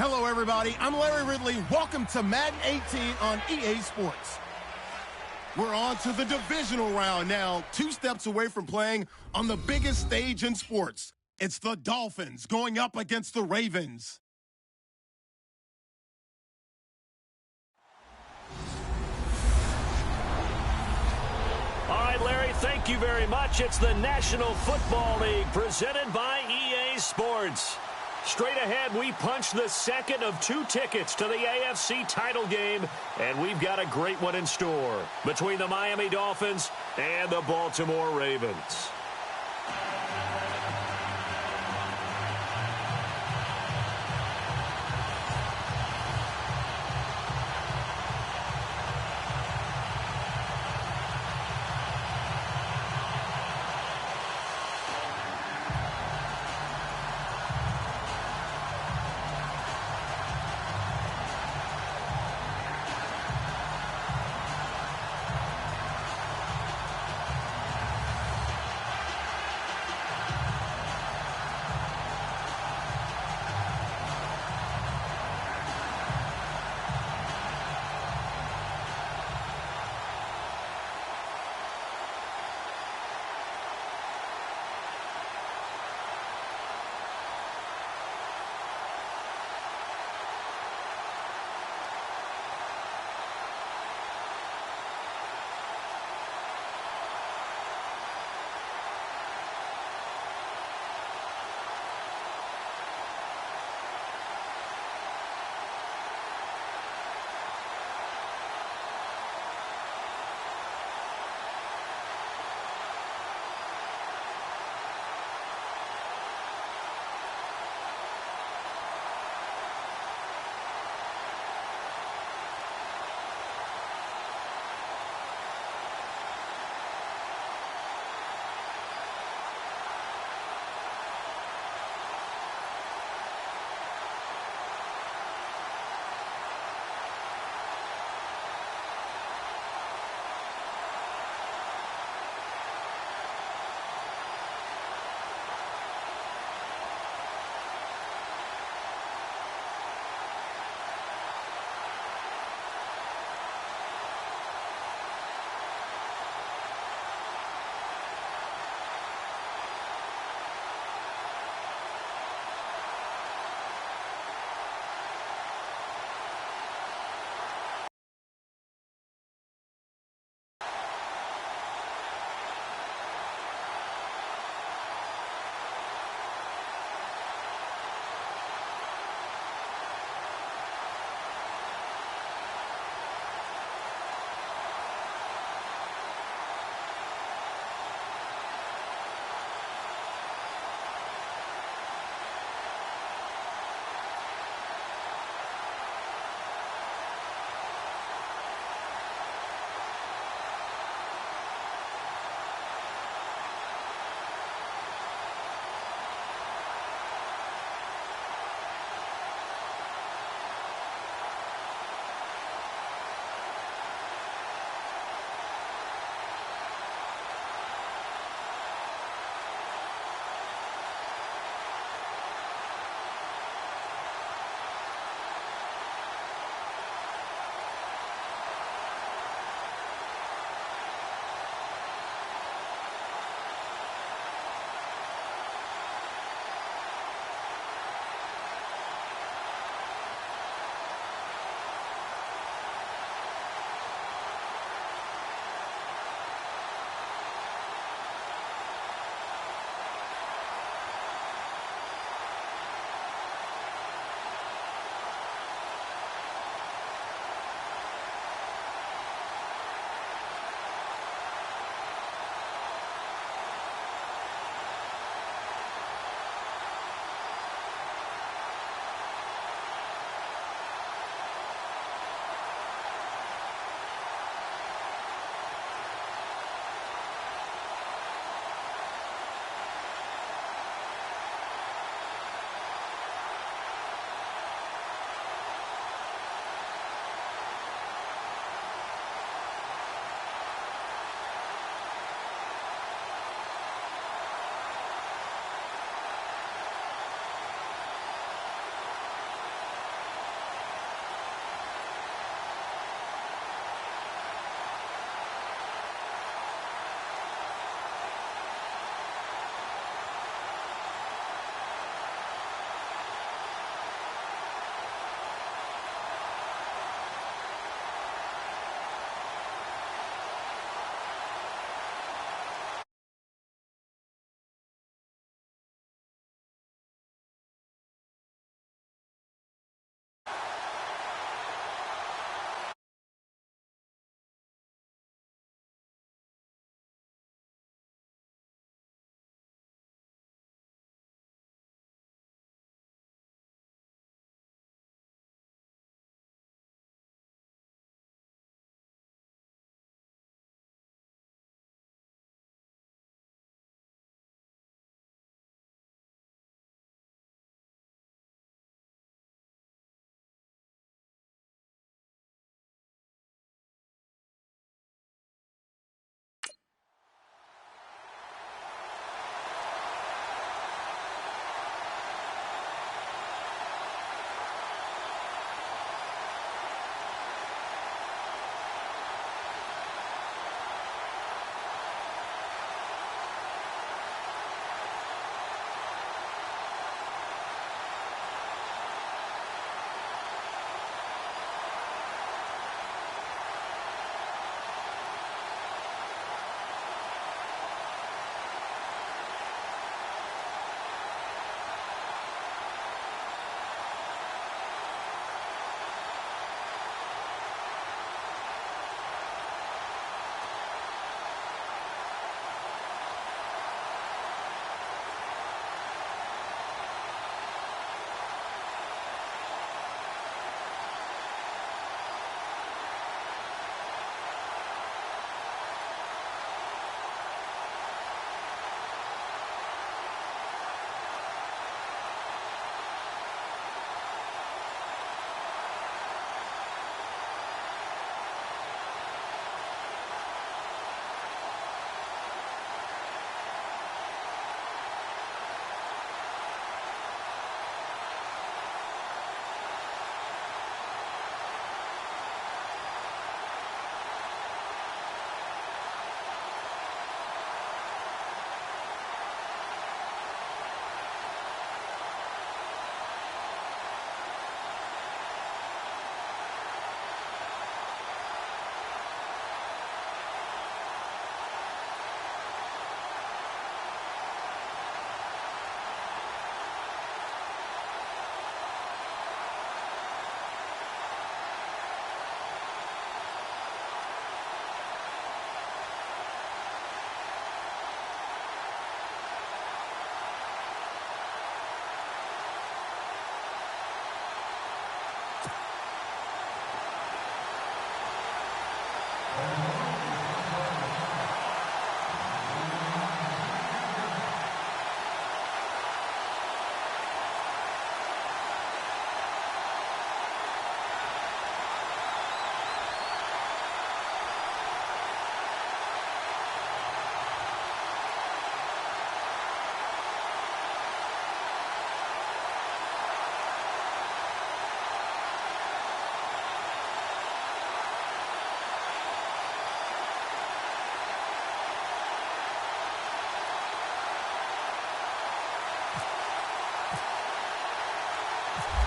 Hello, everybody. I'm Larry Ridley. Welcome to Madden 18 on EA Sports. We're on to the divisional round now, 2 steps away from playing on the biggest stage in sports. It's the Dolphins going up against the Ravens. All right, Larry, thank you very much. It's the National Football League presented by EA Sports. Straight ahead, we punch the second of 2 tickets to the AFC title game, and we've got a great one in store between the Miami Dolphins and the Baltimore Ravens.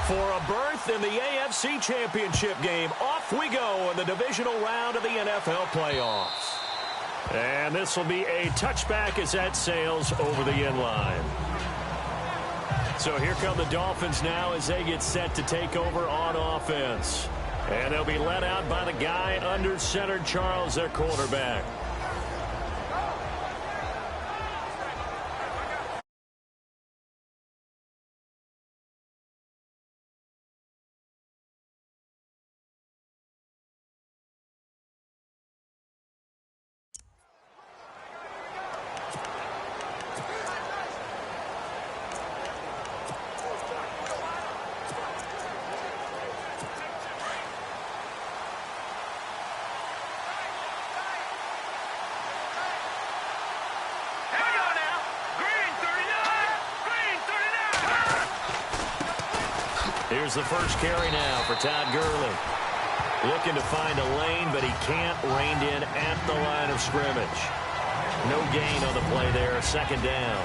For a berth in the AFC Championship game, off we go in the divisional round of the NFL playoffs. And this will be a touchback as that sails over the end line. So here come the Dolphins now as they get set to take over on offense. And they'll be led out by the guy under center, Charles, their quarterback. Here's the first carry now for Todd Gurley. Looking to find a lane, but he can't. Reined in at the line of scrimmage. No gain on the play there. Second down.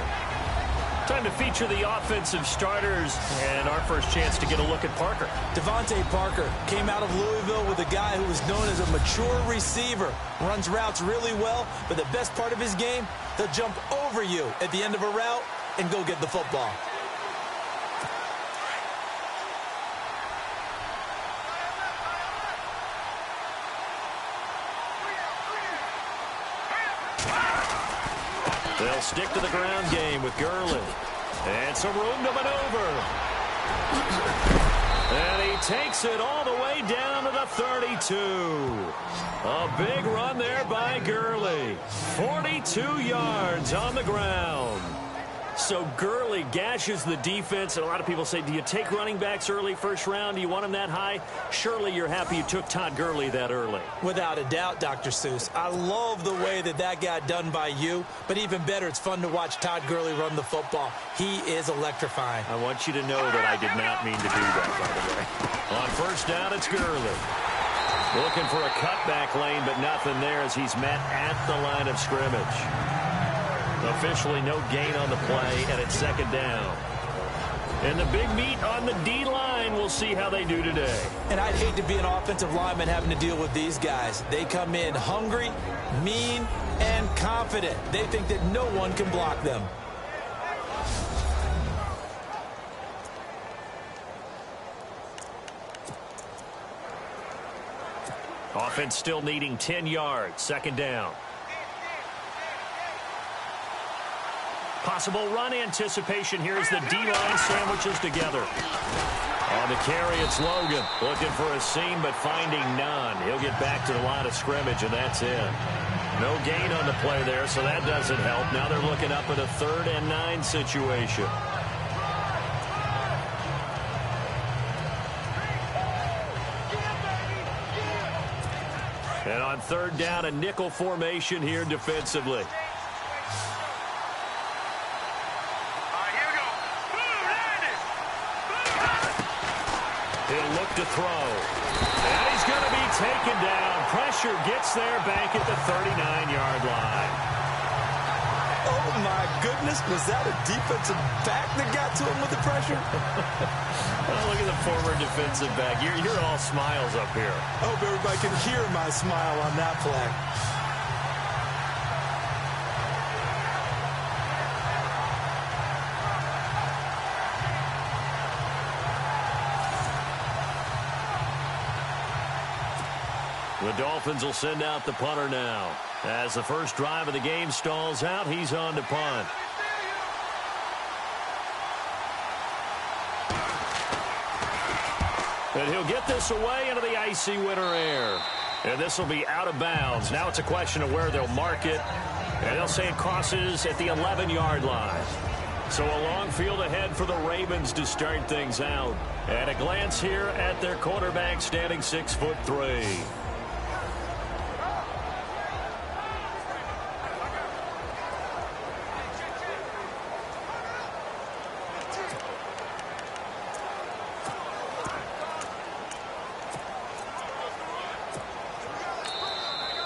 Time to feature the offensive starters, and our first chance to get a look at Parker. Devontae Parker came out of Louisville with a guy who was known as a mature receiver. Runs routes really well, but the best part of his game, he'll jump over you at the end of a route and go get the football. They'll stick to the ground game with Gurley. And some room to maneuver. And he takes it all the way down to the 32. A big run there by Gurley. 42 yards on the ground. So Gurley gashes the defense, and a lot of people say, do you take running backs early first round? Do you want them that high? Surely you're happy you took Todd Gurley that early. Without a doubt, Dr. Seuss. I love the way that got done by you, but even better, it's fun to watch Todd Gurley run the football. He is electrifying. I want you to know that I did not mean to do that, by the way. On first down, it's Gurley. Looking for a cutback lane, but nothing there as he's met at the line of scrimmage. Officially no gain on the play, and it's second down. And the big meat on the D-line, we'll see how they do today. And I'd hate to be an offensive lineman having to deal with these guys. They come in hungry, mean, and confident. They think that no one can block them. Offense still needing 10 yards. Second down. Possible run anticipation here as the D-line sandwiches together. On the carry, it's Logan. Looking for a seam, but finding none. He'll get back to the line of scrimmage, and that's it. No gain on the play there, so that doesn't help. Now they're looking up at a 3rd and 9 situation. And on third down, a nickel formation here defensively. He'll look to throw. And he's going to be taken down. Pressure gets there back at the 39-yard line. Oh, my goodness. Was that a defensive back that got to him with the pressure? Oh, look at the former defensive back. You're all smiles up here. I hope everybody can hear my smile on that play. The Dolphins will send out the punter now. As the first drive of the game stalls out, he's on to punt. And he'll get this away into the icy winter air. And this will be out of bounds. Now it's a question of where they'll mark it. And they'll say it crosses at the 11-yard line. So a long field ahead for the Ravens to start things out. And a glance here at their quarterback standing 6'3".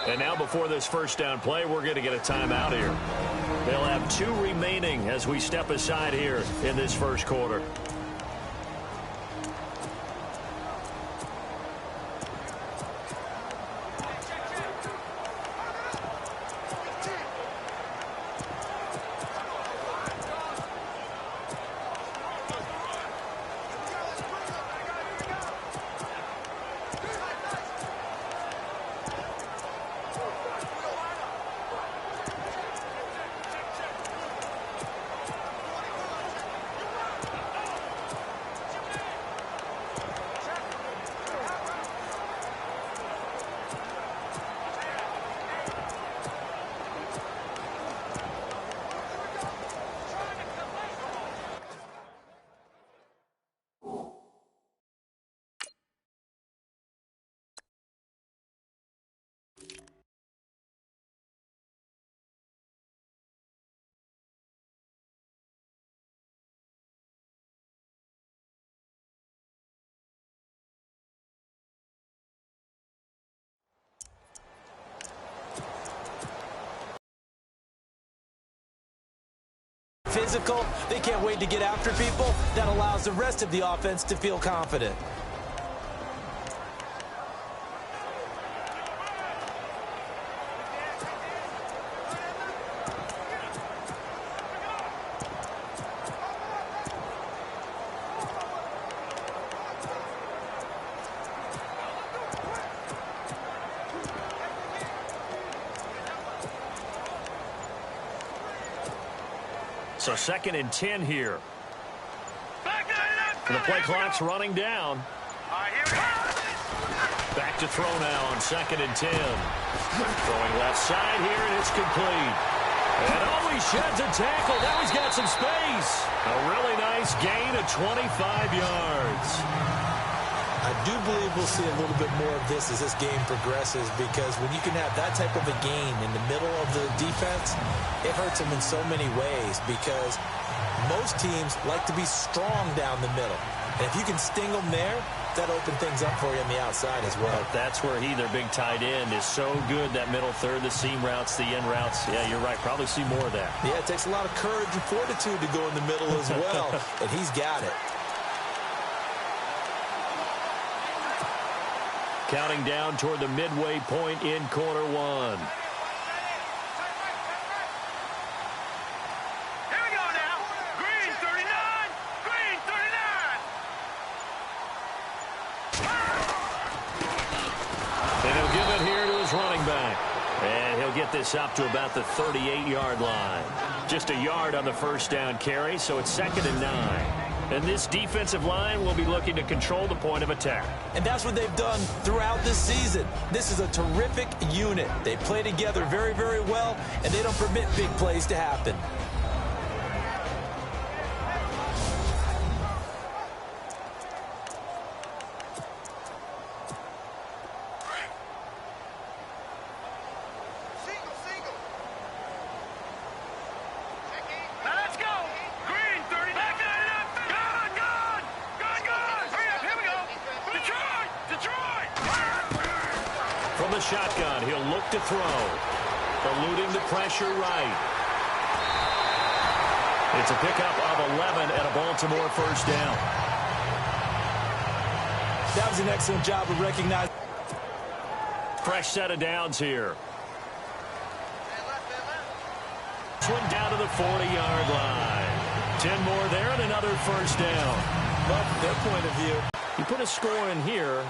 And now before this first down play, we're going to get a timeout here. They'll have 2 remaining as we step aside here in this first quarter. physical. They can't wait to get after people. That allows the rest of the offense to feel confident. So 2nd and 10 here. The play clock's running down. Back to throw now on 2nd and 10. Throwing left side here, and it's complete. And oh, he sheds a tackle. Now he's got some space. A really nice gain of 25 yards. I do believe we'll see a little bit more of this as this game progresses, because when you can have that type of a gain in the middle of the defense, it hurts them in so many ways, because most teams like to be strong down the middle. And if you can sting them there, that opens things up for you on the outside as well. But that's where their big tight end, is so good, that middle third, the seam routes, the end routes. Yeah, you're right. Probably see more of that. Yeah, it takes a lot of courage and fortitude to go in the middle as well, and he's got it. Counting down toward the midway point in quarter one. Here we go now. Green 39. Green 39. And he'll give it here to his running back. And he'll get this up to about the 38-yard line. Just a yard on the first down carry, so it's 2nd and 9. And this defensive line will be looking to control the point of attack. And that's what they've done throughout this season. This is a terrific unit. They play together very, very well, and they don't permit big plays to happen. Shotgun, he'll look to throw. Eluding the pressure right. It's a pickup of 11 and a Baltimore first down. That was an excellent job of recognizing. Fresh set of downs here. Swing down to the 40-yard line. 10 more there and another first down. Well, from their point of view, you put a score in here,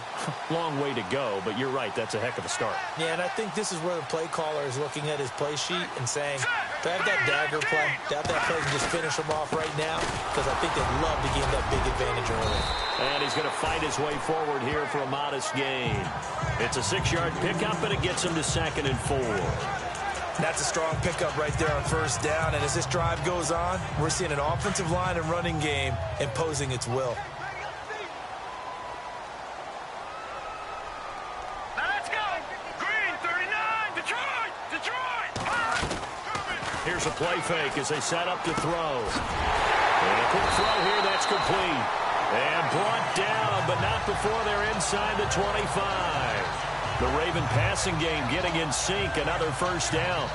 long way to go, but you're right, that's a heck of a start. Yeah, and I think this is where the play caller is looking at his play sheet and saying, to have that dagger play, to have that play and just finish him off right now, because I think they'd love to gain that big advantage early. And he's going to fight his way forward here for a modest gain. It's a 6-yard pickup, and it gets him to 2nd and 4. That's a strong pickup right there on first down, and as this drive goes on, we're seeing an offensive line and running game imposing its will. Here's a play fake as they set up to throw. And a quick throw here, that's complete. And brought down, but not before they're inside the 25. The Raven passing game getting in sync, another first down.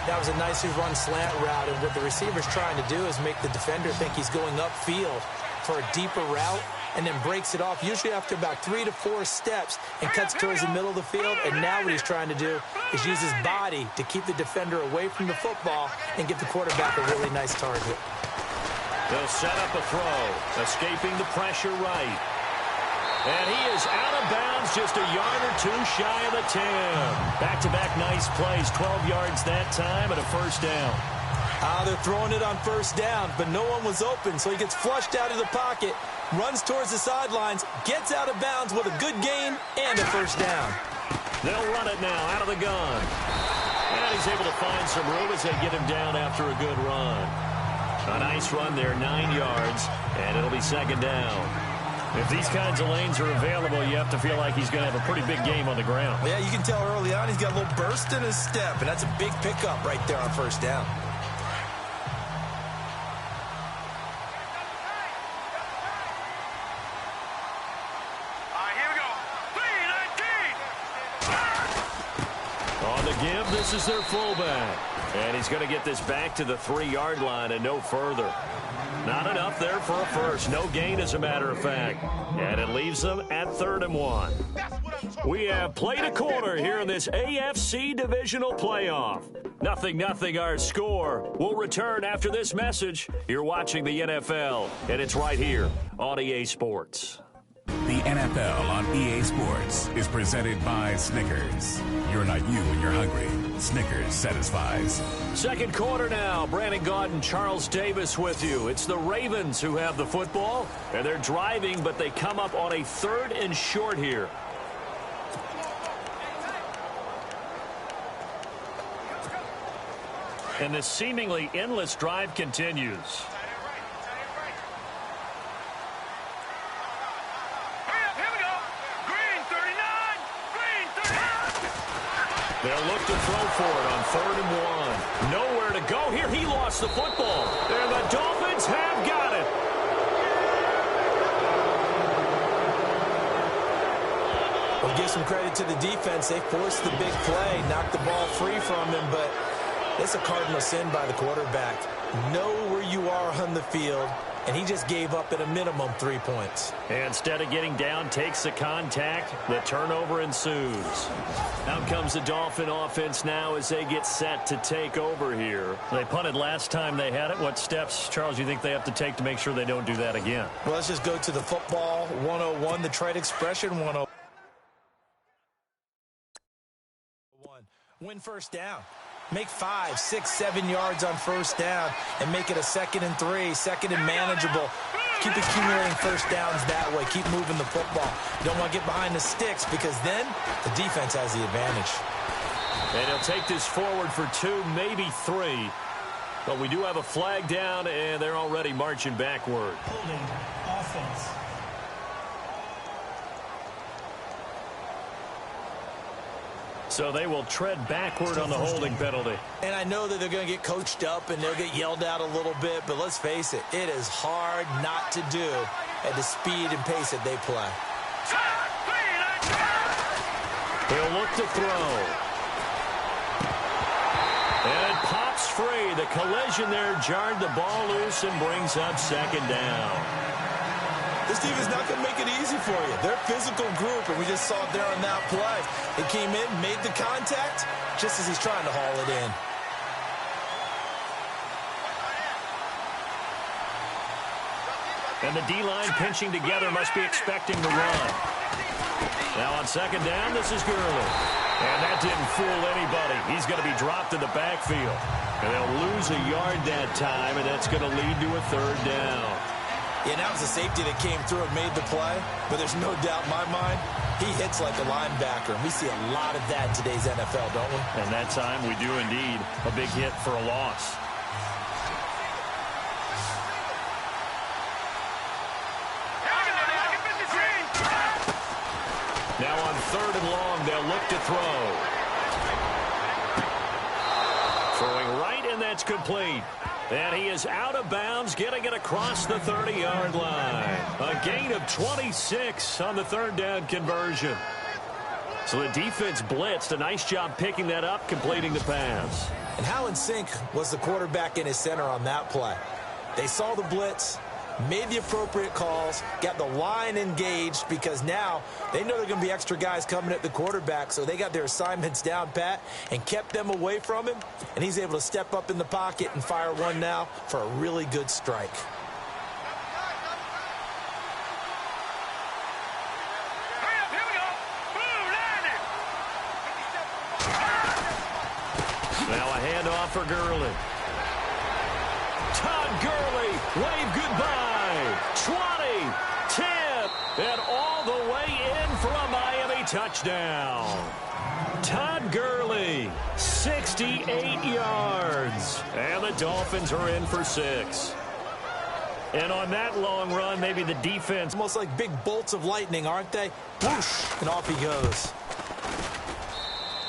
That was a nicely run slant route, and what the receiver's trying to do is make the defender think he's going upfield for a deeper route, and then breaks it off, usually after about 3 to 4 steps, and cuts towards the middle of the field. And now what he's trying to do is use his body to keep the defender away from the football and give the quarterback a really nice target. They'll set up a throw, escaping the pressure right. And he is out of bounds, just a yard or two shy of the 10. Back-to-back nice plays, 12 yards that time, and a first down. They're throwing it on first down, but no one was open, so he gets flushed out of the pocket, runs towards the sidelines, gets out of bounds with a good gain and a first down. They'll run it now out of the gun. And he's able to find some room as they get him down after a good run. A nice run there, 9 yards, and it'll be 2nd down. If these kinds of lanes are available, you have to feel like he's going to have a pretty big game on the ground. Yeah, you can tell early on he's got a little burst in his step, and that's a big pickup right there on first down. On the give, this is their fullback. And he's going to get this back to the 3-yard line and no further. Not enough there for a first. No gain, as a matter of fact. And it leaves them at 3rd and 1. We have played a quarter here in this AFC Divisional playoff. 0-0 our score. We'll return after this message. You're watching the NFL, and it's right here on EA Sports. The NFL on EA Sports is presented by Snickers. You're not you when you're hungry. Snickers satisfies. Second quarter now. Brandon Gaudin, Charles Davis with you. It's the Ravens who have the football, and they're driving, but they come up on a 3rd and short here. And this seemingly endless drive continues. They'll look to throw for it on 3rd and 1. Nowhere to go here. He lost the football. And the Dolphins have got it. We'll give some credit to the defense. They forced the big play, knocked the ball free from him, but it's a cardinal sin by the quarterback. Know where you are on the field, and he just gave up at a minimum 3 points. And instead of getting down, takes the contact. The turnover ensues. Out comes the Dolphin offense now as they get set to take over here. They punted last time they had it. What steps, Charles, do you think they have to take to make sure they don't do that again? Well, let's just go to the football 101, the trade expression 101. Win first down. Make 5, 6, 7 yards on first down and make it a 2nd and 3, 2nd and manageable. Keep accumulating first downs that way. Keep moving the football. You don't want to get behind the sticks because then the defense has the advantage. And he'll take this forward for 2, maybe 3. But we do have a flag down, and they're already marching backward. Holding offense. So they will tread backward on the holding penalty. And I know that they're going to get coached up and they'll get yelled at a little bit, but let's face it, it is hard not to do at the speed and pace that they play. He'll look to throw. And it pops free. The collision there jarred the ball loose and brings up 2nd down. This team is not going to make it easy for you. They're a physical group, and we just saw it there on that play. He came in, made the contact, just as he's trying to haul it in. And the D-line pinching together, must be expecting the run. Now on 2nd down, this is Gurley. And that didn't fool anybody. He's going to be dropped in the backfield. And they'll lose a yard that time, and that's going to lead to a 3rd down. Yeah, that was a safety that came through and made the play, but there's no doubt in my mind, he hits like a linebacker, and we see a lot of that in today's NFL, don't we? And that time we do indeed. A big hit for a loss. Now on 3rd and long, they'll look to throw. Throwing right, and that's complete. And he is out of bounds, getting it across the 30-yard line. A gain of 26 on the 3rd down conversion. So the defense blitzed. A nice job picking that up, completing the pass. And how in sync was the quarterback in his center on that play? They saw the blitz, made the appropriate calls, got the line engaged because now they know there are going to be extra guys coming at the quarterback, so they got their assignments down pat and kept them away from him, and he's able to step up in the pocket and fire one now for a really good strike. Now a handoff for Gurley. Todd Gurley, wave goodbye. 20, 10, and all the way in for a Miami touchdown. Todd Gurley, 68 yards. And the Dolphins are in for 6. And on that long run, maybe the defense. Almost like big bolts of lightning, aren't they? Whoosh, and off he goes.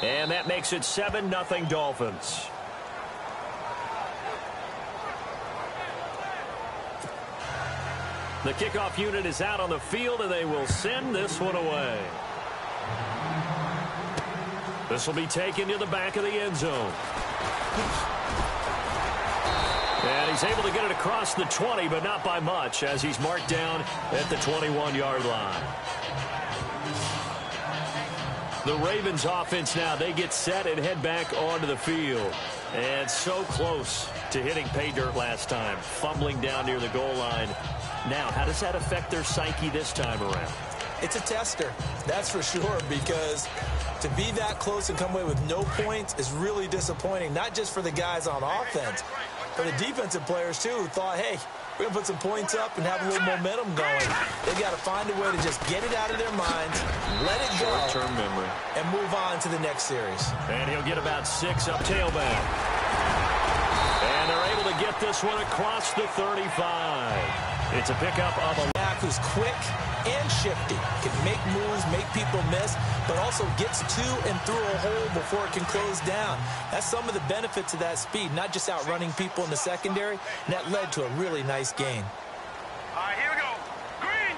And that makes it 7-0 Dolphins. The kickoff unit is out on the field, and they will send this one away. This will be taken to the back of the end zone. And he's able to get it across the 20, but not by much, as he's marked down at the 21-yard line. The Ravens offense now, they get set and head back onto the field. And so close to hitting pay dirt last time, fumbling down near the goal line. Now, how does that affect their psyche this time around? It's a tester, that's for sure, because to be that close and come away with no points is really disappointing, not just for the guys on offense, but the defensive players, too, who thought, hey, we're going to put some points up and have a little momentum going. They've got to find a way to just get it out of their minds, let it go, short-term memory, and move on to the next series. And he'll get about 6 up tailback. And they're able to get this one across the 35. It's a pickup of a back who's quick and shifty, can make moves, make people miss, but also gets to and through a hole before it can close down. That's some of the benefits of that speed, not just outrunning people in the secondary, and that led to a really nice gain. All right, here we go. Green.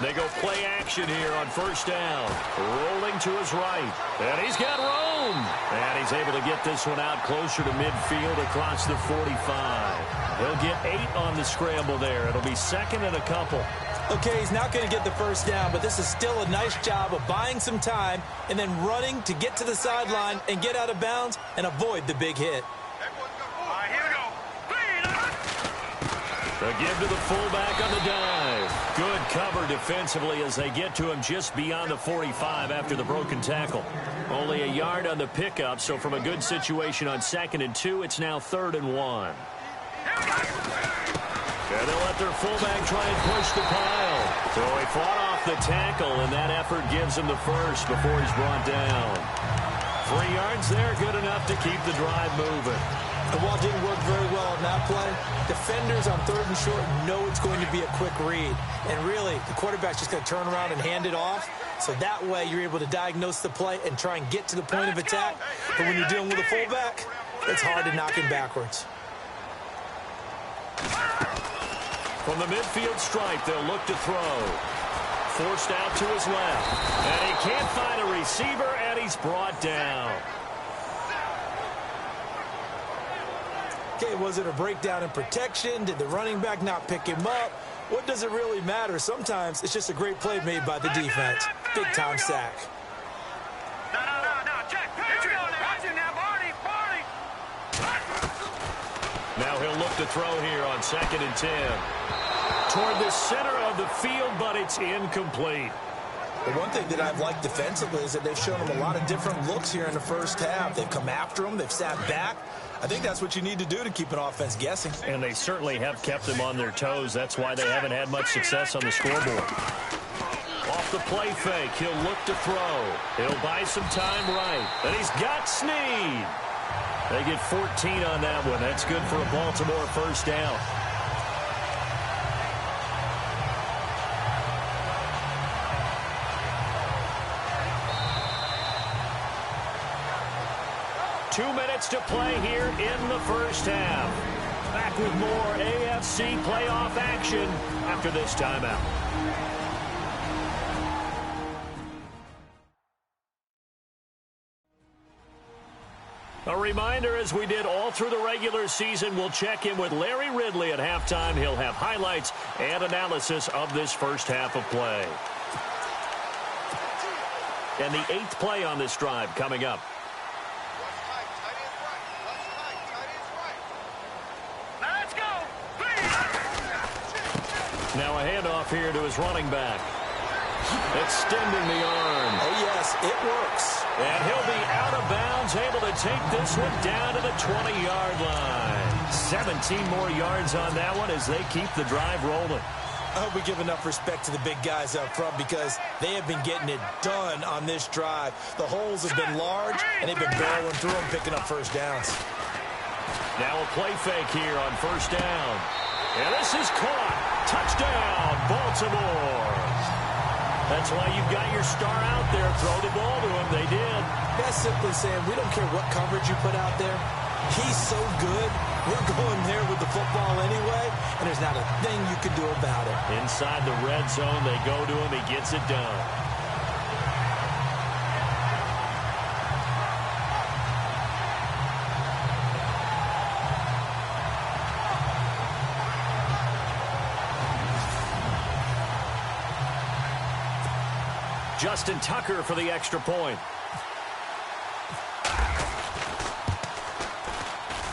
They go play action here on first down. Rolling to his right. And he's got room. And he's able to get this one out closer to midfield across the 45. He'll get 8 on the scramble there. It'll be second and a couple. Okay, he's not going to get the first down, but this is still a nice job of buying some time and then running to get to the sideline and get out of bounds and avoid the big hit. All right, here we go. A give to the fullback on the dive. Good cover defensively as they get to him just beyond the 45 after the broken tackle. Only a yard on the pickup, so from a good situation on 2nd and 2, it's now 3rd and 1. And they'll let their fullback try and push the pile. So he fought off the tackle, and that effort gives him the first before he's brought down. 3 yards there, good enough to keep the drive moving. The ball didn't work very well on that play. Defenders on 3rd and short know it's going to be a quick read. And really, the quarterback's just going to turn around and hand it off. So that way, you're able to diagnose the play and try and get to the point of attack. But when you're dealing with a fullback, it's hard to knock him backwards. From the midfield stripe, they'll look to throw. Forced out to his left. And he can't find a receiver, and he's brought down. Okay, was it a breakdown in protection? Did the running back not pick him up? What does it really matter? Sometimes it's just a great play made by the defense. Big-time sack. No, check. Here we go now. Watch it now, Barney. Now he'll look to throw here on 2nd and 10. Toward the center of the field, but it's incomplete. The one thing that I've liked defensively is that they've shown him a lot of different looks here in the first half. They've come after him. They've sat back. I think that's what you need to do to keep an offense guessing. And they certainly have kept them on their toes. That's why they haven't had much success on the scoreboard. Off the play fake, he'll look to throw. He'll buy some time right. And he's got Snead. They get 14 on that one. That's good for a Baltimore first down. Two minutes to play here in the first half. Back with more AFC playoff action after this timeout. A reminder, as we did all through the regular season, we'll check in with Larry Ridley at halftime. He'll have highlights and analysis of this first half of play. And the 8th play on this drive coming up. Now a handoff here to his running back. Extending the arm. Oh, yes, it works. And he'll be out of bounds, able to take this one down to the 20-yard line. 17 more yards on that one as they keep the drive rolling. I hope we give enough respect to the big guys up front because they have been getting it done on this drive. The holes have been large, and they've been barreling through them, picking up first downs. Now a play fake here on first down. And this is caught. Touchdown, Baltimore. That's why you've got your star out there. Throw the ball to him. They did. That's simply saying we don't care what coverage you put out there. He's so good. We're going there with the football anyway, and there's not a thing you can do about it. Inside the red zone, they go to him. He gets it done. Justin Tucker for the extra point.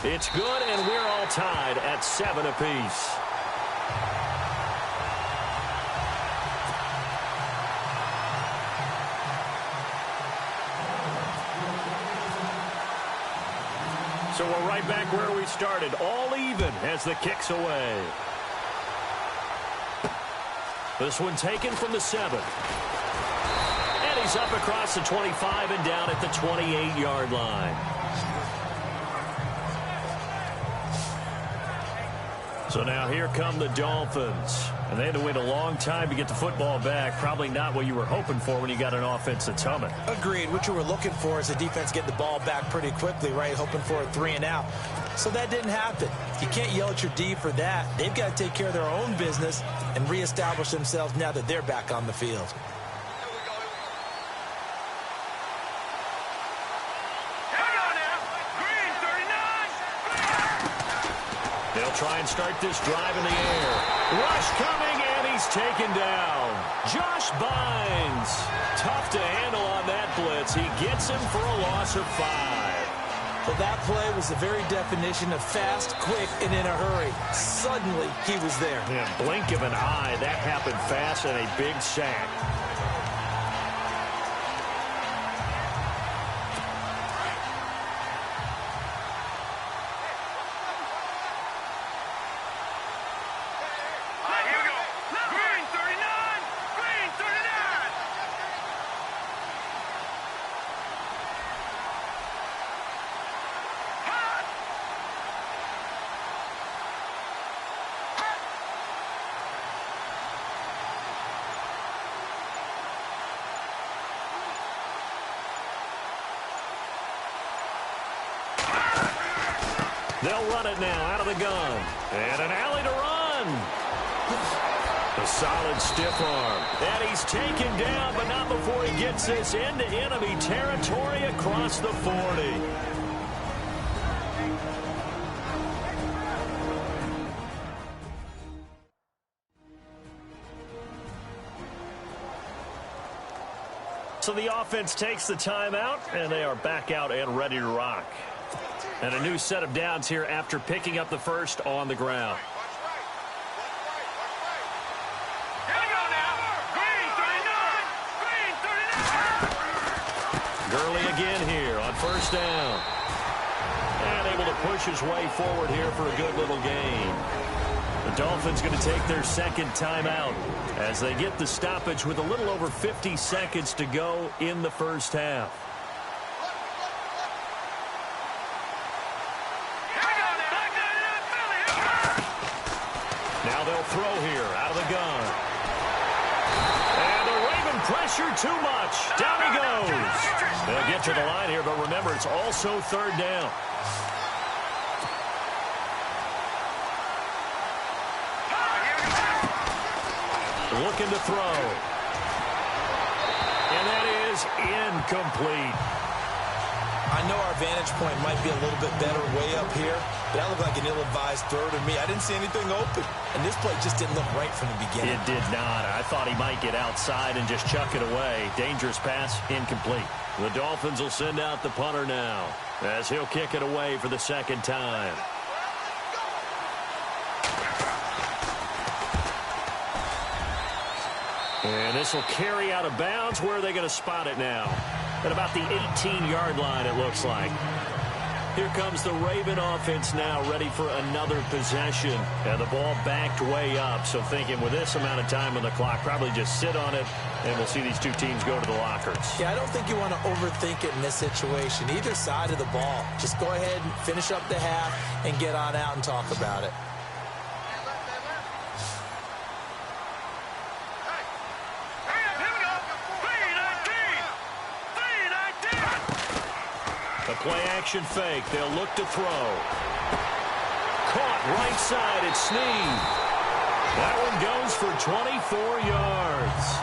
It's good, and we're all tied at 7 apiece. So we're right back where we started, all even as the kick's away. This one taken from the 7. And he's up across the 25 and down at the 28-yard line. So now here come the Dolphins. And they had to wait a long time to get the football back. Probably not what you were hoping for when you got an offense that's humming. Agreed. What you were looking for is the defense getting the ball back pretty quickly, right? Hoping for a 3 and out. So that didn't happen. You can't yell at your D for that. They've got to take care of their own business and reestablish themselves now that they're back on the field. They'll try and start this drive in the air. Rush coming, and he's taken down. Josh Bynes. Tough to handle on that blitz. He gets him for a loss of 5. Well, that play was the very definition of fast, quick, and in a hurry. Suddenly, he was there. Yeah, blink of an eye. That happened fast and a big sack. They'll run it now out of the gun. And an alley to run. A solid stiff arm. And he's taken down, but not before he gets this into enemy territory across the 40. So the offense takes the timeout, and they are back out and ready to rock. And a new set of downs here after picking up the first on the ground. Here we go now. Green 39. Gurley again here on first down. And able to push his way forward here for a good little gain. The Dolphins going to take their second timeout as they get the stoppage with a little over 50 seconds to go in the first half. Now they'll throw here out of the gun. And the Raven pressure too much. Down he goes. They'll get to the line here, but remember, it's also third down. Looking to throw. And that is incomplete. I know our vantage point might be a little bit better way up here, but that looked like an ill-advised throw to me. I didn't see anything open, and this play just didn't look right from the beginning. It did not. I thought he might get outside and just chuck it away. Dangerous pass, incomplete. The Dolphins will send out the punter now as he'll kick it away for the second time. And this will carry out of bounds. Where are they going to spot it now? At about the 18-yard line, it looks like. Here comes the Raven offense now, ready for another possession. And the ball backed way up, so thinking with this amount of time on the clock, probably just sit on it, and we'll see these two teams go to the lockers. Yeah, I don't think you want to overthink it in this situation. Either side of the ball. Just go ahead and finish up the half and get on out and talk about it. The play-action fake. They'll look to throw. Caught right side. It's Snead. That one goes for 24 yards.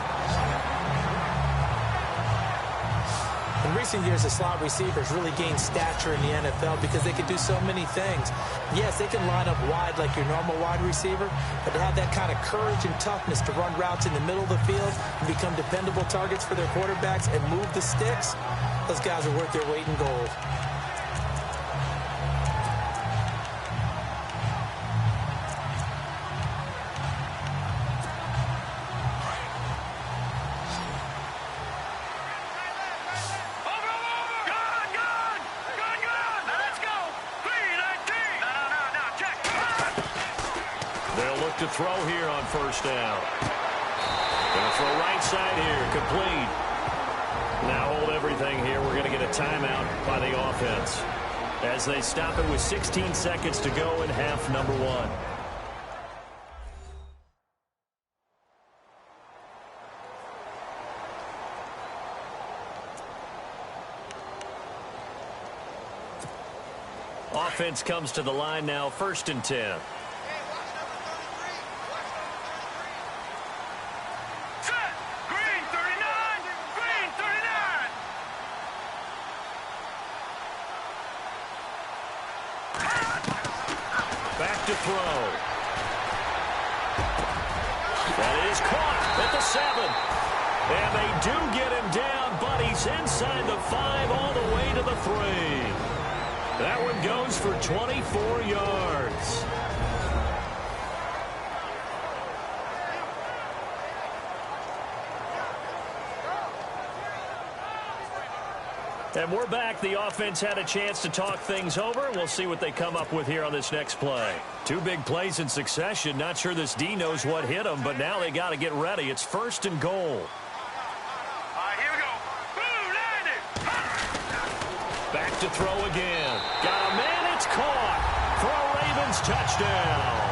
recent years, the slot receivers really gained stature in the NFL because they can do so many things. Yes, they can line up wide like your normal wide receiver, but to have that kind of courage and toughness to run routes in the middle of the field and become dependable targets for their quarterbacks and move the sticks, those guys are worth their weight in gold. To throw here on first down. Going to throw right side here, complete. Now hold everything here. We're going to get a timeout by the offense as they stop it with 16 seconds to go in half number one. Offense comes to the line now, 1st and 10. To throw. That is caught at the 7. And they do get him down, but he's inside the 5 all the way to the 3. That one goes for 24 yards. And we're back. The offense had a chance to talk things over. We'll see what they come up with here on this next play. 2 big plays in succession. Not sure this D knows what hit them, but now they got to get ready. It's 1st and goal. All right, here we go. Boom, landed. Back to throw again. Got a man. It's caught for a Ravens touchdown.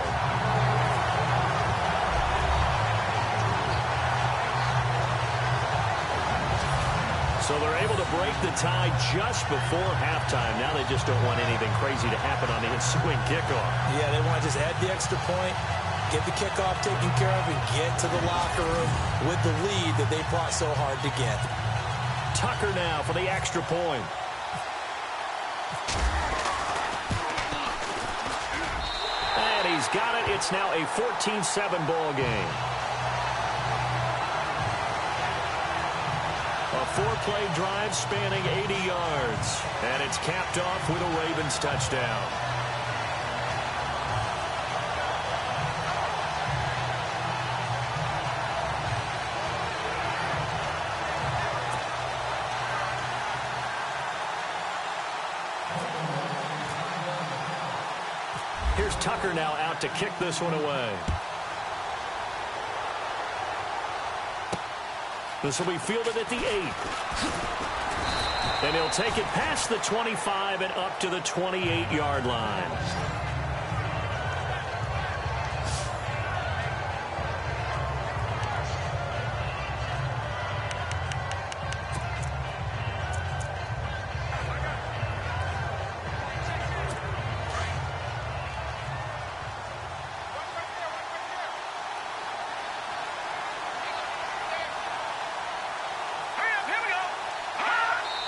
So they're able to break the tie just before halftime. Now they just don't want anything crazy to happen on the ensuing kickoff. Yeah, they want to just add the extra point, get the kickoff taken care of, and get to the locker room with the lead that they fought so hard to get. Tucker now for the extra point. And he's got it. It's now a 14-7 ball game. A 4-play drive spanning 80 yards. And it's capped off with a Ravens touchdown. Here's Tucker now out to kick this one away. This will be fielded at the 8. And he'll take it past the 25 and up to the 28-yard line.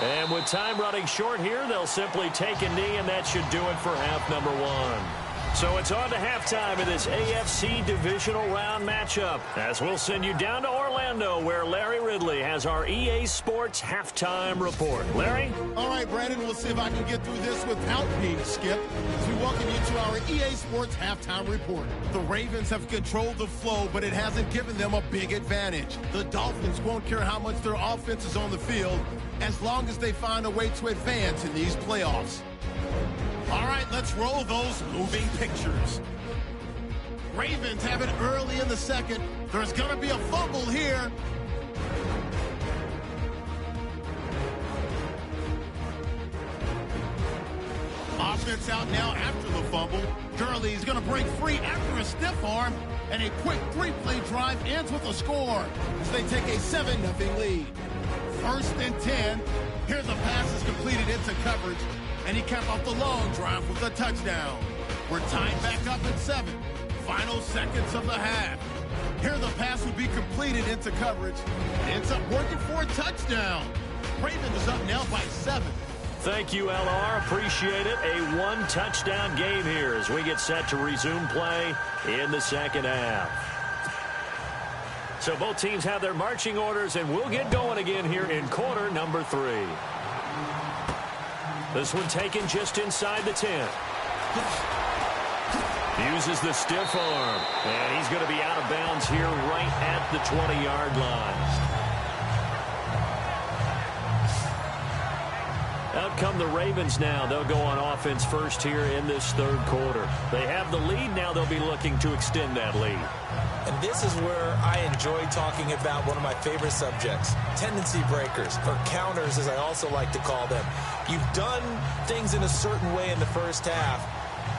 And with time running short here, they'll simply take a knee, and that should do it for half number one. So it's on to halftime of this AFC Divisional Round matchup, as we'll send you down to Orlando, where Larry Ridley has our EA Sports Halftime Report. Larry? All right, Brandon, we'll see if I can get through this without being skipped, as we welcome you to our EA Sports Halftime Report. The Ravens have controlled the flow, but it hasn't given them a big advantage. The Dolphins won't care how much their offense is on the field, as long as they find a way to advance in these playoffs. All right, let's roll those moving pictures. Ravens have it early in the second. There's going to be a fumble here. Offense out now after the fumble. Gurley's going to break free after a stiff arm, and a quick 3-play drive ends with a score as they take a 7-0 lead. 1st and 10. Here the pass is completed into coverage, and he capped off the long drive with a touchdown. We're tied back up at 7. Final seconds of the half. Here the pass would be completed into coverage. It ends up working for a touchdown. Ravens up now by 7. Thank you, LR. Appreciate it. A one-touchdown game here as we get set to resume play in the second half. So both teams have their marching orders, and we'll get going again here in quarter number 3. This one taken just inside the 10. Uses the stiff arm, and he's going to be out of bounds here right at the 20-yard line. Out come the Ravens now. They'll go on offense first here in this third quarter. They have the lead. Now they'll be looking to extend that lead. And this is where I enjoy talking about one of my favorite subjects, tendency breakers, or counters as I also like to call them. You've done things in a certain way in the first half,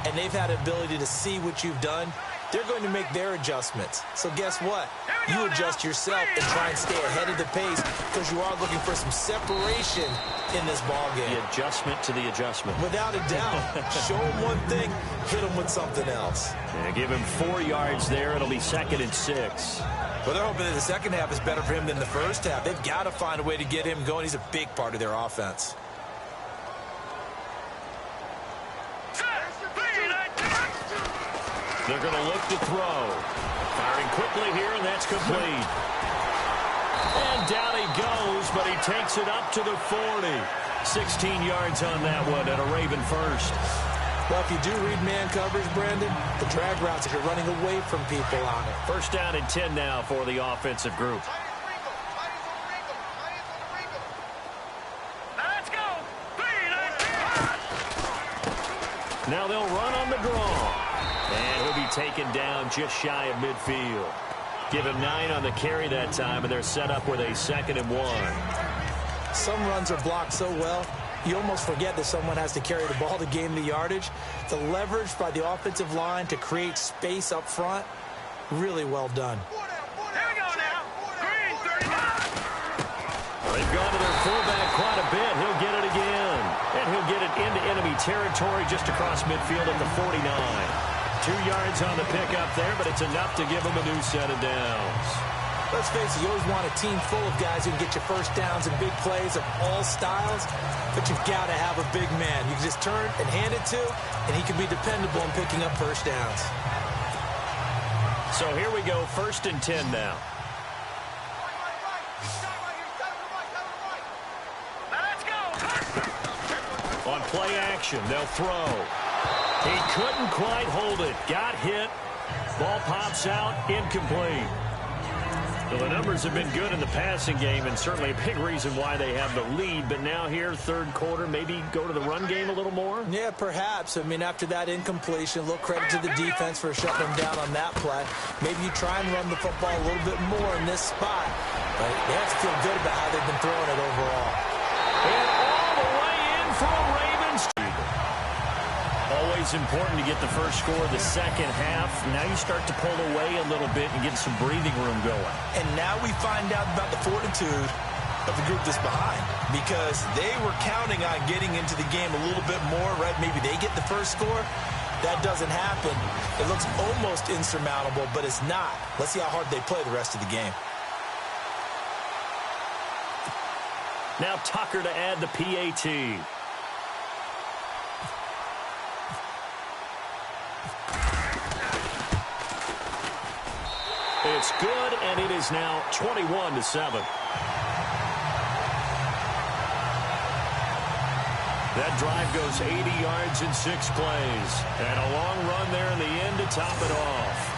and they've had the ability to see what you've done. They're going to make their adjustments. So guess what? You adjust yourself and try and stay ahead of the pace because you are looking for some separation in this ball game. The adjustment to the adjustment. Without a doubt. Show him one thing, hit him with something else. Yeah, give him 4 yards there. It'll be 2nd and 6. Well, they're hoping that the second half is better for him than the first half. They've got to find a way to get him going. He's a big part of their offense. They're going to look to throw. Firing quickly here, and that's complete. And down he goes, but he takes it up to the 40. 16 yards on that one, and a Raven first. Well, if you do read man coverage, Brandon, the drag routes, if you're running away from people on it. First down and 10 now for the offensive group. Let's go. Now they'll run on the draw. And he'll be taken down just shy of midfield. Give him 9 on the carry that time, and they're set up with a 2nd and 1. Some runs are blocked so well, you almost forget that someone has to carry the ball to gain the yardage. The leverage by the offensive line to create space up front, really well done. Here we go now. Green, 39. They've gone to their fullback quite a bit. He'll get it again. And he'll get it into enemy territory just across midfield at the 49. 2 yards on the pickup there, but it's enough to give him a new set of downs. Let's face it, you always want a team full of guys who can get you first downs and big plays of all styles, but you've got to have a big man. You can just turn and hand it to, and he can be dependable in picking up first downs. So here we go, 1st and 10 now. Let's go. On play action, they'll throw. He couldn't quite hold it. Got hit. Ball pops out. Incomplete. So the numbers have been good in the passing game, and certainly a big reason why they have the lead. But now here, third quarter, maybe go to the run game a little more? Yeah, perhaps. I mean, after that incompletion, a little credit to the defense for shutting them down on that play. Maybe you try and run the football a little bit more in this spot. But they have to feel good about how they've been throwing it overall. And all the way in for a Ravens. Always important to get the first score of the second half. Now you start to pull away a little bit and get some breathing room going. And now we find out about the fortitude of the group that's behind, because they were counting on getting into the game a little bit more, right? Maybe they get the first score. That doesn't happen. It looks almost insurmountable, but it's not. Let's see how hard they play the rest of the game. Now Tucker to add the PAT. It's good, and it is now 21-7. That drive goes 80 yards in 6 plays. And a long run there in the end to top it off.